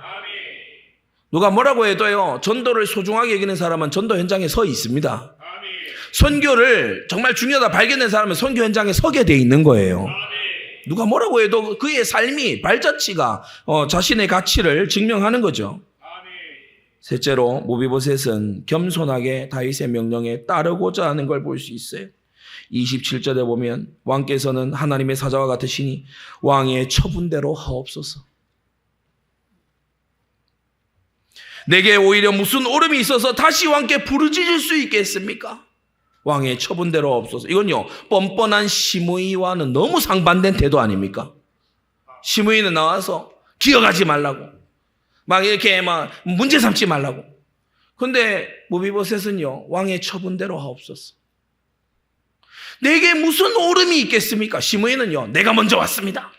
Speaker 1: 누가 뭐라고 해도요, 전도를 소중하게 여기는 사람은 전도 현장에 서 있습니다. 선교를 정말 중요하다 발견된 사람은 선교 현장에 서게 돼 있는 거예요. 누가 뭐라고 해도 그의 삶이, 발자취가 자신의 가치를 증명하는 거죠. 셋째로, 모비보셋은 겸손하게 다윗의 명령에 따르고자 하는 걸 볼 수 있어요. 27절에 보면 왕께서는 하나님의 사자와 같으시니 왕의 처분대로 하옵소서. 내게 오히려 무슨 오름이 있어서 다시 왕께 부르짖을 수 있겠습니까? 왕의 처분대로 하옵소서. 이건요, 뻔뻔한 시므이와는 너무 상반된 태도 아닙니까? 시므이는 나와서 기어가지 말라고, 막 이렇게 막 문제 삼지 말라고. 근데 모비보셋은요, 왕의 처분대로 하옵소서. 내게 무슨 오름이 있겠습니까? 시므이는요, 내가 먼저 왔습니다.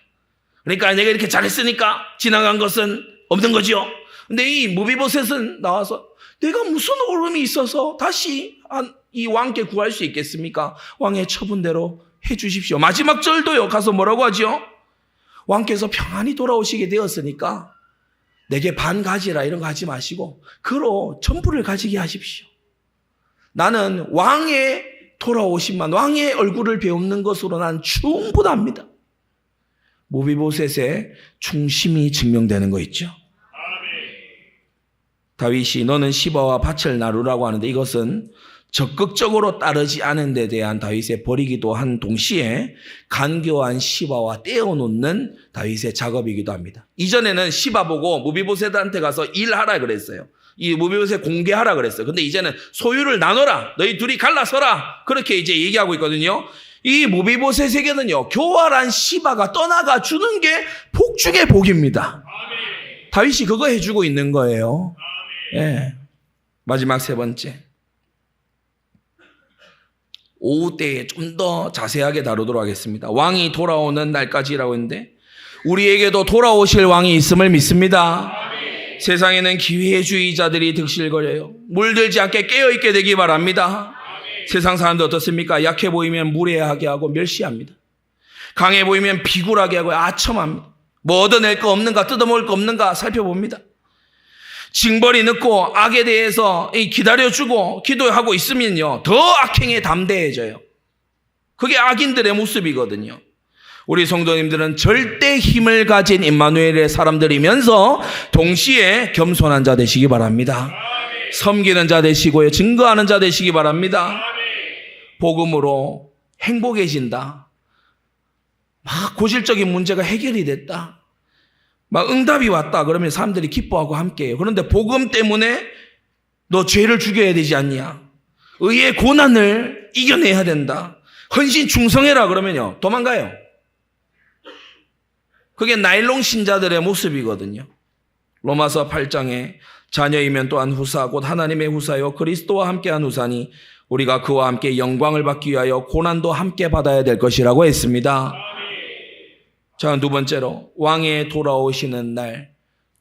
Speaker 1: 그러니까 내가 이렇게 잘했으니까 지나간 것은 없는 거지요. 근데 이 모비보셋은 나와서 내가 무슨 오름이 있어서 다시 이 왕께 구할 수 있겠습니까? 왕의 처분대로 해 주십시오. 마지막 절도요, 가서 뭐라고 하죠? 왕께서 평안히 돌아오시게 되었으니까 내게 반 가지라 이런 거 하지 마시고 그로 전부를 가지게 하십시오. 나는 왕의 돌아오심만, 왕의 얼굴을 배우는 것으로 난 충분합니다. 모비보셋의 충심이 증명되는 거 있죠. 다윗이 너는 시바와 밭을 나누라고 하는데, 이것은 적극적으로 따르지 않은 데 대한 다윗의 버리기도 한 동시에 간교한 시바와 떼어놓는 다윗의 작업이기도 합니다. 이전에는 시바 보고 모비보셋한테 가서 일하라 그랬어요. 이 모비보셋 공개하라 그랬어요. 근데 이제는 소유를 나눠라, 너희 둘이 갈라서라, 그렇게 이제 얘기하고 있거든요. 이 모비보셋에게는요, 교활한 시바가 떠나가 주는 게 복중의 복입니다. 다윗이 그거 해주고 있는 거예요. 예. 마지막 세 번째, 오후 때에 좀 더 자세하게 다루도록 하겠습니다. 왕이 돌아오는 날까지라고 했는데 우리에게도 돌아오실 왕이 있음을 믿습니다. 세상에는 기회주의자들이 득실거려요. 물들지 않게 깨어있게 되기 바랍니다. 세상 사람들 어떻습니까? 약해 보이면 무례하게 하고 멸시합니다. 강해 보이면 비굴하게 하고 아첨합니다. 뭐 얻어낼 거 없는가, 뜯어먹을 거 없는가 살펴봅니다. 징벌이 늦고 악에 대해서 기다려주고 기도하고 있으면요, 더 악행에 담대해져요. 그게 악인들의 모습이거든요. 우리 성도님들은 절대 힘을 가진 임마누엘의 사람들이면서 동시에 겸손한 자 되시기 바랍니다. 섬기는 자 되시고요, 증거하는 자 되시기 바랍니다. 복음으로 행복해진다. 막 고질적인 문제가 해결이 됐다. 막 응답이 왔다. 그러면 사람들이 기뻐하고 함께해요. 그런데 복음 때문에 너 죄를 죽여야 되지 않냐? 의의 고난을 이겨내야 된다. 헌신 충성해라 그러면요. 도망가요. 그게 나일론 신자들의 모습이거든요. 로마서 8장에 자녀이면 또한 후사 곧 하나님의 후사요 그리스도와 함께한 후사니 우리가 그와 함께 영광을 받기 위하여 고난도 함께 받아야 될 것이라고 했습니다. 자, 두 번째로 왕의 돌아오시는 날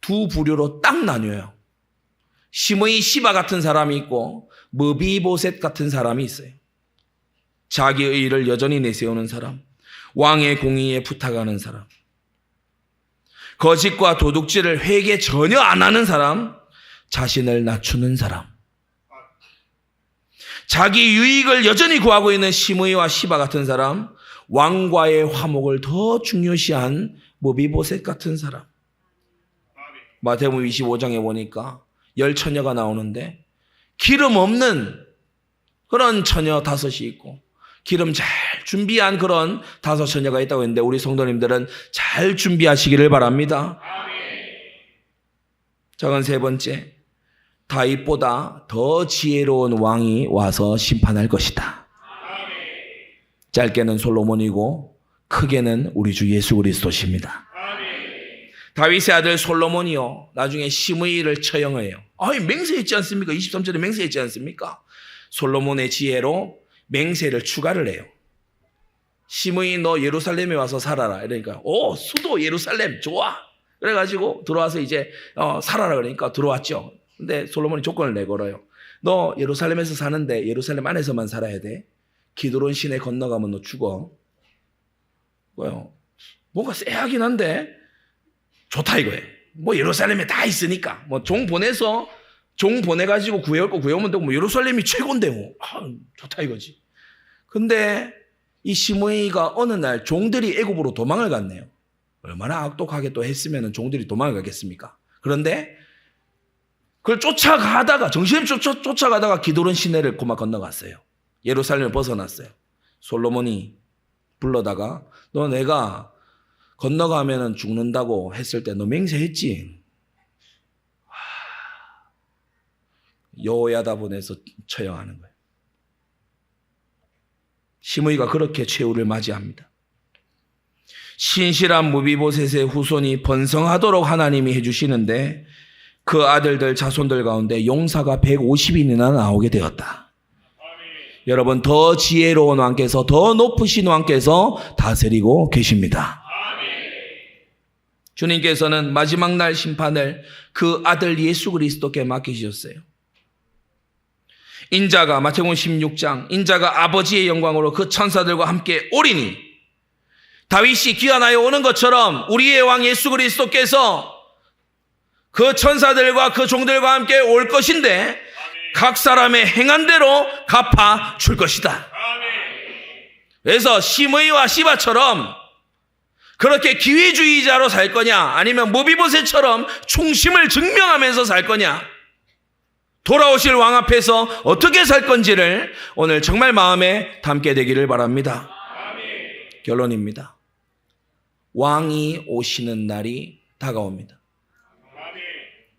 Speaker 1: 두 부류로 딱 나뉘어요. 시므이 시바 같은 사람이 있고 무비보셋 같은 사람이 있어요. 자기의 의를 여전히 내세우는 사람, 왕의 공의에 부탁하는 사람, 거짓과 도둑질을 회개 전혀 안 하는 사람, 자신을 낮추는 사람, 자기 유익을 여전히 구하고 있는 시므이와 시바 같은 사람, 왕과의 화목을 더 중요시한 무비보셋 같은 사람. 마태복음 25장에 보니까 10처녀가 나오는데 기름 없는 그런 처녀 5이 있고 기름 잘 준비한 그런 5처녀가 있다고 했는데 우리 성도님들은 잘 준비하시기를 바랍니다. 작은 세 번째, 다윗보다 더 지혜로운 왕이 와서 심판할 것이다. 짧게는 솔로몬이고 크게는 우리 주 예수 그리스도십니다. 다윗의 아들 솔로몬이요 나중에 시므이를 처형해요. 맹세했지 않습니까? 23절에 맹세했지 않습니까? 솔로몬의 지혜로 맹세를 추가를 해요. 시므이 너 예루살렘에 와서 살아라. 이러니까 수도 예루살렘 좋아. 그래가지고 들어와서 이제 살아라 그러니까 들어왔죠. 근데 솔로몬이 조건을 내걸어요. 너 예루살렘에서 사는데 예루살렘 안에서만 살아야 돼. 기드론 시내 건너가면 너 죽어. 뭐요? 뭔가 쎄하긴 한데 좋다 이거예요. 뭐 예루살렘에 다 있으니까 뭐 종 보내가지고 구해올 거 구해오면 되고 뭐 예루살렘이 최고인데 뭐 좋다 이거지. 근데 이 시므이가 어느 날 종들이 애굽으로 도망을 갔네요. 얼마나 악독하게 또 했으면 종들이 도망을 가겠습니까? 그런데 그걸 쫓아가다가 정신없이 쫓아가다가 기드론 시내를 고막 건너갔어요. 예루살렘을 벗어났어요. 솔로몬이 불러다가 너 내가 건너가면은 죽는다고 했을 때 너 맹세했지? 여호야다 보내서 처형하는 거예요. 시므이가 그렇게 최후를 맞이합니다. 신실한 무비보셋의 후손이 번성하도록 하나님이 해주시는데 그 아들들 자손들 가운데 용사가 150인이나 나오게 되었다. 여러분 더 지혜로운 왕께서 더 높으신 왕께서 다스리고 계십니다. 주님께서는 마지막 날 심판을 그 아들 예수 그리스도께 맡기셨어요. 인자가 마태복음 16장 인자가 아버지의 영광으로 그 천사들과 함께 오리니 다윗이 귀환하여 오는 것처럼 우리의 왕 예수 그리스도께서 그 천사들과 그 종들과 함께 올 것인데 각 사람의 행한 대로 갚아 줄 것이다. 그래서 시므이와 시바처럼 그렇게 기회주의자로 살 거냐 아니면 무비보셋처럼 충심을 증명하면서 살 거냐 돌아오실 왕 앞에서 어떻게 살 건지를 오늘 정말 마음에 담게 되기를 바랍니다. 결론입니다. 왕이 오시는 날이 다가옵니다.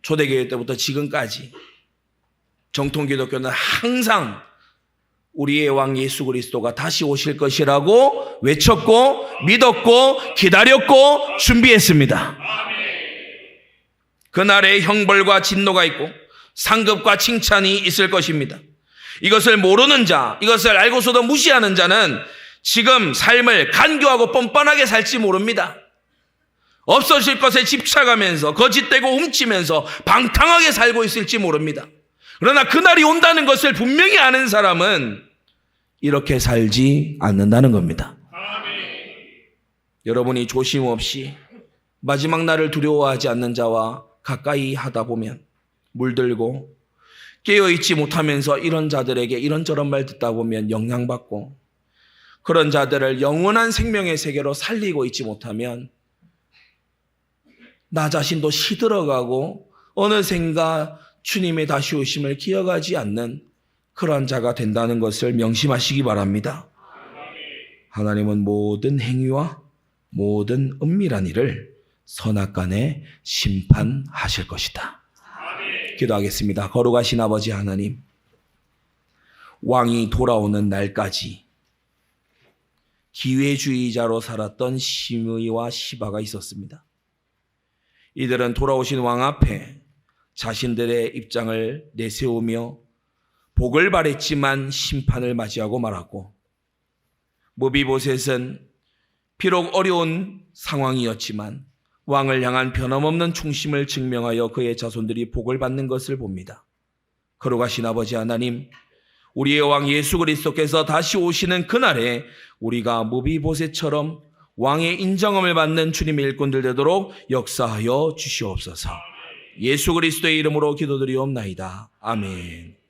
Speaker 1: 초대교회 때부터 지금까지 정통기독교는 항상 우리의 왕 예수 그리스도가 다시 오실 것이라고 외쳤고 믿었고 기다렸고 준비했습니다. 그날에 형벌과 진노가 있고 상급과 칭찬이 있을 것입니다. 이것을 모르는 자, 이것을 알고서도 무시하는 자는 지금 삶을 간교하고 뻔뻔하게 살지 모릅니다. 없어질 것에 집착하면서 거짓되고 훔치면서 방탕하게 살고 있을지 모릅니다. 그러나 그날이 온다는 것을 분명히 아는 사람은 이렇게 살지 않는다는 겁니다. 여러분이 조심 없이 마지막 날을 두려워하지 않는 자와 가까이 하다 보면 물들고 깨어있지 못하면서 이런 자들에게 이런저런 말 듣다 보면 영향받고 그런 자들을 영원한 생명의 세계로 살리고 있지 못하면 나 자신도 시들어가고 어느샌가 주님의 다시 오심을 기억하지 않는 그러한 자가 된다는 것을 명심하시기 바랍니다. 하나님은 모든 행위와 모든 은밀한 일을 선악간에 심판하실 것이다. 기도하겠습니다. 거룩하신 아버지 하나님, 왕이 돌아오는 날까지 기회주의자로 살았던 심의와 시바가 있었습니다. 이들은 돌아오신 왕 앞에 자신들의 입장을 내세우며 복을 바랬지만 심판을 맞이하고 말았고, 무비보셋은 비록 어려운 상황이었지만 왕을 향한 변함없는 충심을 증명하여 그의 자손들이 복을 받는 것을 봅니다. 거룩하신 아버지 하나님, 우리의 왕 예수 그리스도께서 다시 오시는 그날에 우리가 무비보셋처럼 왕의 인정함을 받는 주님의 일꾼들 되도록 역사하여 주시옵소서. 예수 그리스도의 이름으로 기도드리옵나이다. 아멘.